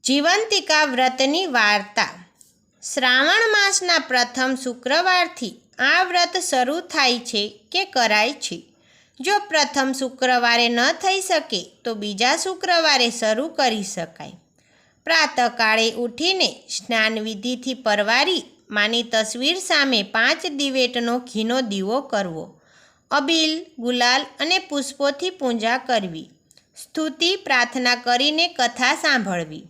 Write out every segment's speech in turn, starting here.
જીવંતિકા વ્રતની વાર્તા। શ્રાવણ માસના પ્રથમ શુક્રવારથી આ વ્રત શરૂ થાય છે કે કરાય છે। જો પ્રથમ શુક્રવારે ન થઈ શકે તો બીજા શુક્રવારે શરૂ કરી શકાય। પ્રાતઃકાળે ઉઠીને સ્નાન વિધિથી પરવારી માની તસવીર સામે 5 દિવેટનો ઘીનો દીવો કરવો, અબીલ, ગુલાલ અને પુષ્પોથી પૂજા કરવી, સ્તુતિ પ્રાર્થના કરીને કથા સાંભળવી।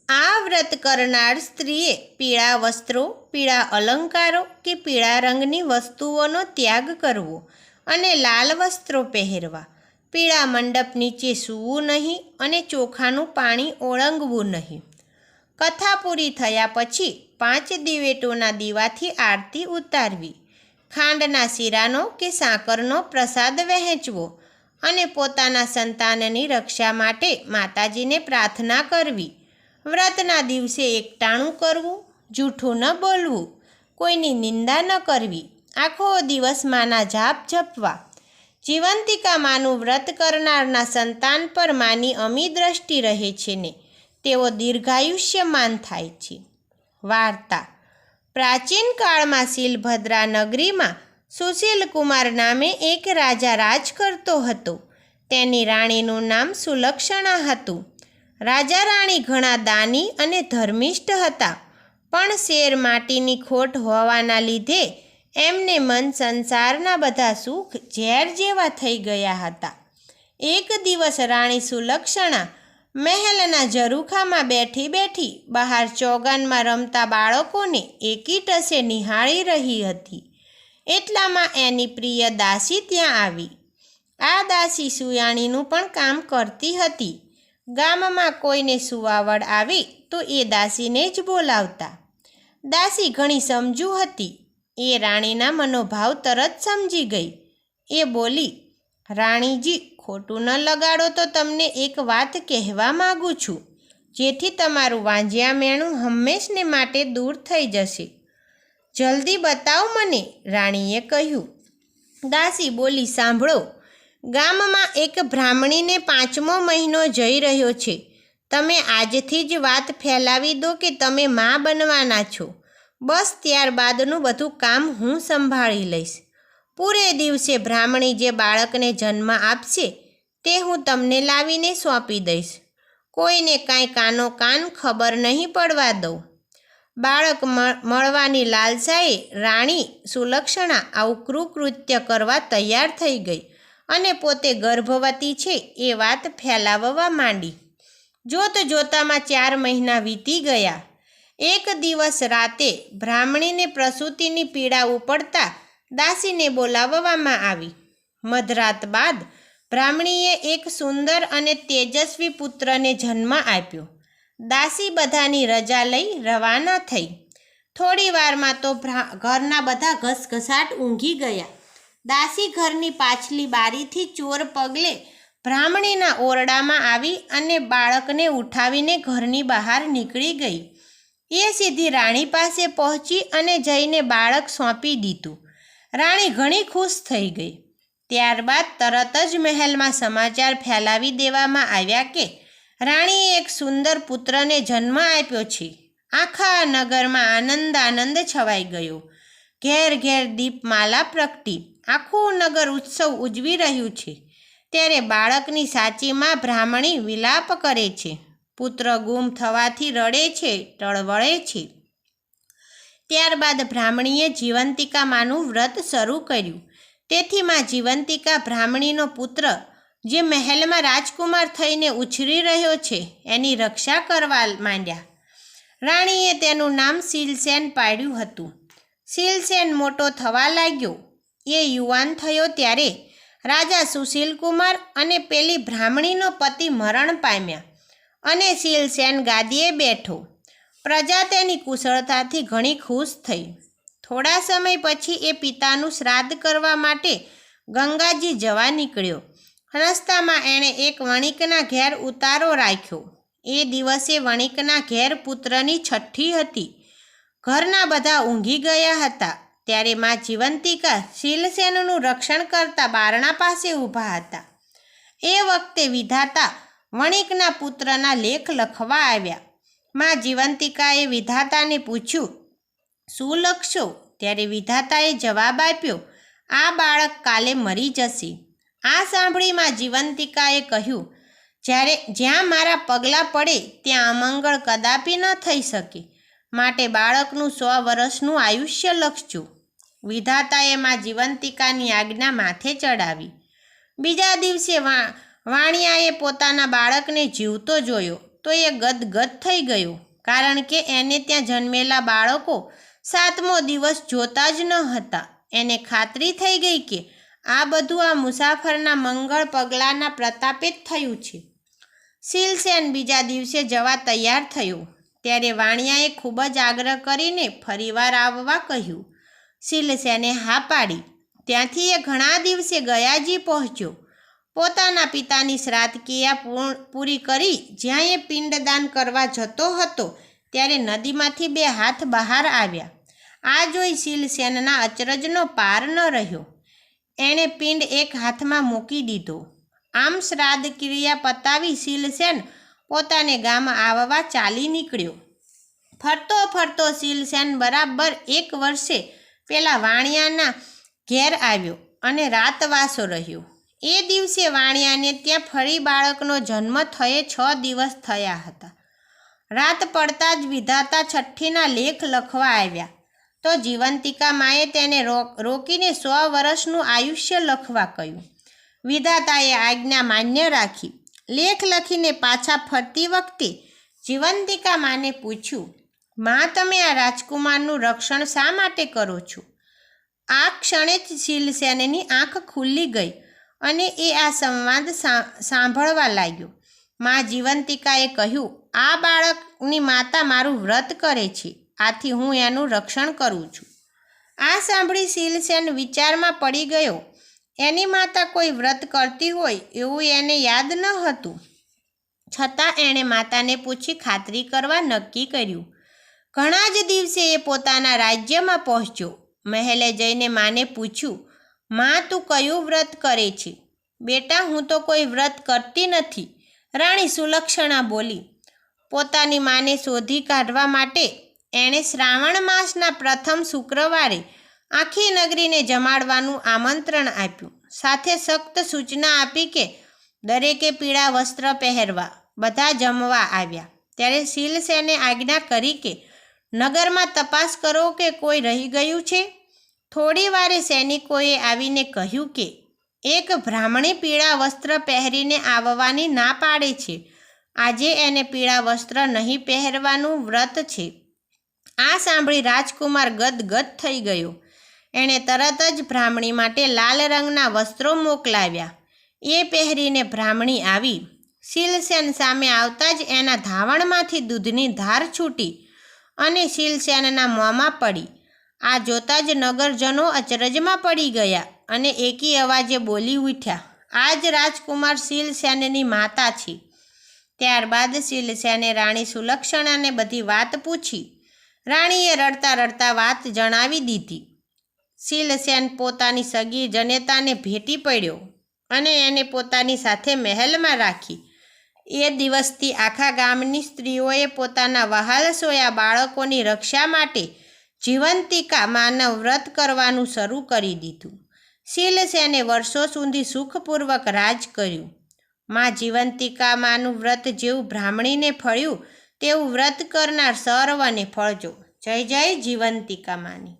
આ વ્રત કરનાર સ્ત્રીએ પીળા વસ્ત્રો, પીળા અલંકારો કે પીળા રંગની વસ્તુઓનો ત્યાગ કરવો અને લાલ વસ્ત્રો પહેરવા, પીળા મંડપ નીચે સૂવું નહીં અને ચોખાનું પાણી ઓળંગવું નહીં। કથા પૂરી થયા પછી 5 દિવેટોના દીવાથી આરતી ઉતારવી, ખાંડના શીરાનો કે સાકરનો પ્રસાદ વહેંચવો અને પોતાના સંતાનની રક્ષા માટે માતાજીને પ્રાર્થના કરવી। વ્રતના દિવસે એકટાણું કરવું, જૂઠું ન બોલવું, કોઈની નિંદા ન કરવી, આખો દિવસ માના જાપ જપવા। જીવંતિકા માનું વ્રત કરનારના સંતાન પર માની અમી દ્રષ્ટિ રહે છે ને તેઓ દીર્ઘાયુષ્યમાન થાય છે। વાર્તા। પ્રાચીન કાળમાં શીલભદ્રા નગરીમાં સુશીલકુમાર નામે એક રાજા રાજ કરતો હતો। તેની રાણીનું નામ સુલક્ષણા હતું। રાજા રાણી ઘણા દાની અને ધર્મિષ્ઠ હતા, પણ શેર માટીની ખોટ હોવાના લીધે એમને મન સંસારના બધા સુખ ઝેર જેવા થઈ ગયા હતા। એક દિવસ રાણી સુલક્ષણા મહેલના ઝરૂખામાં બેઠી બેઠી બહાર ચોગાનમાં રમતા બાળકોને એકી ટસે નિહાળી રહી હતી। એટલામાં એની પ્રિય દાસી ત્યાં આવી। આ દાસી સુયાણીનું પણ કામ કરતી હતી। ગામમાં કોઈને સુવાવડ આવી તો એ દાસીને જ બોલાવતા। દાસી ઘણી સમજુ હતી। એ રાણીના મનોભાવ તરત સમજી ગઈ। એ બોલી, રાણીજી, ખોટું ન લગાડો તો તમને એક વાત કહેવા માગું છું, જેથી તમારું વાંઝ્યા મેણું હંમેશને માટે દૂર થઈ જશે। જલ્દી બતાવ મને, રાણીએ કહ્યું। દાસી બોલી, સાંભળો, ગામમાં એક બ્રાહ્મણીને 5મો મહિનો જઈ રહ્યો છે। તમે આજથી જ વાત ફેલાવી દો કે તમે મા બનવાના છો। બસ ત્યારબાદનું બધું કામ હું સંભાળી લઈશ। પૂરે દિવસે બ્રાહ્મણી જે બાળકને જન્મ આપશે તે હું તમને લાવીને સોંપી દઈશ। કોઈને કાંઈ કાનો કાન ખબર નહીં પડવા દઉં। બાળક મળવાની લાલસાએ રાણી સુલક્ષણા આવું કૃત્ય કરવા તૈયાર થઈ ગઈ અને પોતે ગર્ભવતી છે એ વાત ફેલાવવા માંડી। જોત જોતામાં 4 મહિના વીતી ગયા। એક દિવસ રાતે બ્રાહ્મણીને પ્રસૂતિની પીડા ઉપડતા દાસીને બોલાવવામાં આવી। મધરાત બાદ બ્રાહ્મણીએ એક સુંદર અને તેજસ્વી પુત્રને જન્મ આપ્યો। દાસી બધાની રજા લઈ રવાના થઈ। થોડી વારમાં તો ઘરના બધા ઘસઘસાટ ઊંઘી ગયા। દાસી ઘરની પાછલી બારીથી ચોર પગલે બ્રાહ્મણીના ઓરડામાં આવી અને બાળકને ઉઠાવીને ઘરની બહાર નીકળી ગઈ। એ સીધી રાણી પાસે પહોંચી અને જઈને બાળક સોંપી દીધું। રાણી ઘણી ખુશ થઈ ગઈ। ત્યારબાદ તરત જ મહેલમાં સમાચાર ફેલાવી દેવામાં આવ્યા કે રાણીએ એક સુંદર પુત્રને જન્મ આપ્યો છે। આખા નગરમાં આનંદ છવાઈ ગયો। ઘેર ઘેર દીપમાલા પ્રગટી આખું નગર ઉત્સવ ઉજવી રહ્યું છે। ત્યારે બાળકની સાચી માં બ્રાહ્મણી વિલાપ કરે છે, પુત્ર ગુમ થવાથી રડે છે, ટળવળે છે। ત્યારબાદ બ્રાહ્મણીએ જીવંતિકા માનું વ્રત શરૂ કર્યું। તેથી માં જીવંતિકા બ્રાહ્મણીનો પુત્ર જે મહેલમાં રાજકુમાર થઈને ઉછરી રહ્યો છે એની રક્ષા કરવા માંડ્યા। રાણીએ તેનું નામ શીલસેન પાડ્યું હતું। શીલસેન મોટો થવા લાગ્યો। એ યુવાન થયો ત્યારે રાજા સુશીલકુમાર અને પેલી બ્રાહ્મણીનો પતિ મરણ પામ્યા અને શીલસેન ગાદીએ બેઠો। પ્રજા તેની કુશળતાથી ઘણી ખુશ થઈ। થોડા સમય પછી એ પિતાનું શ્રાદ્ધ કરવા માટે ગંગાજી જવા નીકળ્યો। રસ્તામાં એણે એક વણિકના ઘેર ઉતારો રાખ્યો। એ દિવસે વણિકના ઘેર પુત્રની છઠ્ઠી હતી। ઘરના બધા ઊંઘી ગયા હતા ત્યારે માં જીવંતિકા શીલસેનનું રક્ષણ કરતા બારણા પાસે ઊભા હતા। એ વખતે વિધાતા વણિકના પુત્રના લેખ લખવા આવ્યા। માં જીવંતિકાએ વિધાતાને પૂછ્યું, શું લખશો? ત્યારે વિધાતાએ જવાબ આપ્યો, આ બાળક કાલે મરી જશે. આ સાંભળી માં જીવંતિકાએ કહ્યું, જ્યાં મારા પગલાં પડે ત્યાં અમંગળ કદાપી ન થઈ શકે, માટે બાળકનું 100 વર્ષનું આયુષ્ય લખજો. વિધાતાએ માં જીવંતિકાની આજ્ઞા માથે ચડાવી. બીજા દિવસે વાણિયાએ પોતાના બાળકને જીવતો જોયો તો એ ગદગદ થઈ ગયો, કારણ કે એને ત્યાં જન્મેલા બાળકો 7મો દિવસ જોતા જ ન હતા. એને ખાતરી થઈ ગઈ કે આ બધું આ મુસાફરના મંગળ પગલાંના પ્રતાપે જ થયું છે. શીલસેન બીજા દિવસે જવા તૈયાર થયો ત્યારે વાણિયાએ ખૂબ જ આગ્રહ કરીને ફરીવાર આવવા કહ્યું. શીલસેને હા પાડી. ત્યાંથી એ ઘણા દિવસે ગયાજી પહોંચ્યો. પોતાના પિતાની શ્રાદ્ધ ક્રિયા પૂરી કરી જ્યાં એ પિંડદાન કરવા જતો હતો ત્યારે નદીમાંથી 2 હાથ બહાર આવ્યા. આ જોઈ શીલસેનના અચરજનો પાર ન રહ્યો. એણે પિંડ એક હાથમાં મૂકી દીધો. આમ શ્રાદ્ધ ક્રિયા પતાવી શીલસેન પોતાને ગામ આવવા ચાલી નીકળ્યો. ફરતો ફરતો શીલસેન બરાબર 1 વર્ષે પેલા વાણિયાના ઘેર આવ્યો અને રાતવાસો રહ્યો. એ દિવસે વાણિયાને ત્યાં ફરી બાળકનો જન્મ થયે 6 દિવસ થયા હતા. રાત પડતા જ વિધાતા છઠ્ઠીના લેખ લખવા આવ્યા તો જીવંતિકા માએ તેને રોકીને 100 વર્ષનું આયુષ્ય લખવા કહ્યું. વિધાતાએ આજ્ઞા માન્ય રાખી. લેખ લખીને પાછા ફરતી વખતે જીવંતિકા માને પૂછ્યું, માં તમે આ રાજકુમારનું રક્ષણ શા માટે કરો છો? આ ક્ષણે જ શીલસેનની આંખ ખુલ્લી ગઈ અને એ આ સંવાદ સાંભળવા લાગ્યો. માં જીવંતિકાએ કહ્યું, આ બાળકની માતા મારું વ્રત કરે છે, આથી હું એનું રક્ષણ કરું છું. આ સાંભળી શીલસેન વિચારમાં પડી ગયો. એની માતા કોઈ વ્રત કરતી હોય એવું એને યાદ ન હતું. છતાં એણે માતાને પૂછી ખાતરી કરવા નક્કી કર્યું. ઘણા જ દિવસે એ પોતાના રાજ્યમાં પહોંચ્યો. મહેલે જઈને માને પૂછ્યું, માં તું કયું વ્રત કરે છે? બેટા, હું તો કોઈ વ્રત કરતી નથી, રાણી સુલક્ષણા બોલી. પોતાની માને શોધી કાઢવા માટે એણે શ્રાવણ માસના પ્રથમ શુક્રવારે આખી નગરીને જમાડવાનું આમંત્રણ આપ્યું. સાથે સખ્ત સૂચના આપી કે દરેકે પીળા વસ્ત્ર પહેરવા. બધા જમવા આવ્યા ત્યારે શીલસેને આજ્ઞા કરી કે નગરમાં તપાસ કરો કે કોઈ રહી ગયું છે. થોડી વારે સૈનિકોએ આવીને કહ્યું કે એક બ્રાહ્મણી પીળા વસ્ત્ર પહેરીને આવવાની ના પાડે છે. આજે એને પીળા વસ્ત્ર નહીં પહેરવાનું વ્રત છે. આ સાંભળી રાજકુમાર ગદગદ થઈ ગયો. એણે તરત જ બ્રાહ્મણી માટે લાલ રંગના વસ્ત્રો મોકલાવ્યા. એ પહેરીને બ્રાહ્મણી આવી. શીલસેન સામે આવતા જ એના ધાવણમાંથી દૂધની ધાર છૂટી અને શીલસેનના મોંમાં પડી. આ જોતાં જ નગરજનો અચરજમાં પડી ગયા અને એકી અવાજે બોલી ઉઠ્યા, આ જ રાજકુમાર શીલસેનની માતા છે. ત્યારબાદ શીલસેને રાણી સુલક્ષણાને બધી વાત પૂછી. રાણીએ રડતા રડતા વાત જણાવી દીધી. શીલસેન પોતાની સગી જનેતાને ભેટી પડ્યો અને એને પોતાની સાથે મહેલમાં રાખી. એ દિવસથી આખા ગામની સ્ત્રીઓએ પોતાના વહાલસોયા બાળકોની રક્ષા માટે જીવંતિકા માનવ વ્રત કરવાનું શરૂ કરી દીધું. શીલસેને વર્ષો સુધી સુખપૂર્વક રાજ કર્યું. માં જીવંતિકા માનું વ્રત જેવું બ્રાહ્મણીને ફળ્યું તેવું વ્રત કરનાર સર્વને ફળજો. જય જય જીવંતિકા માની.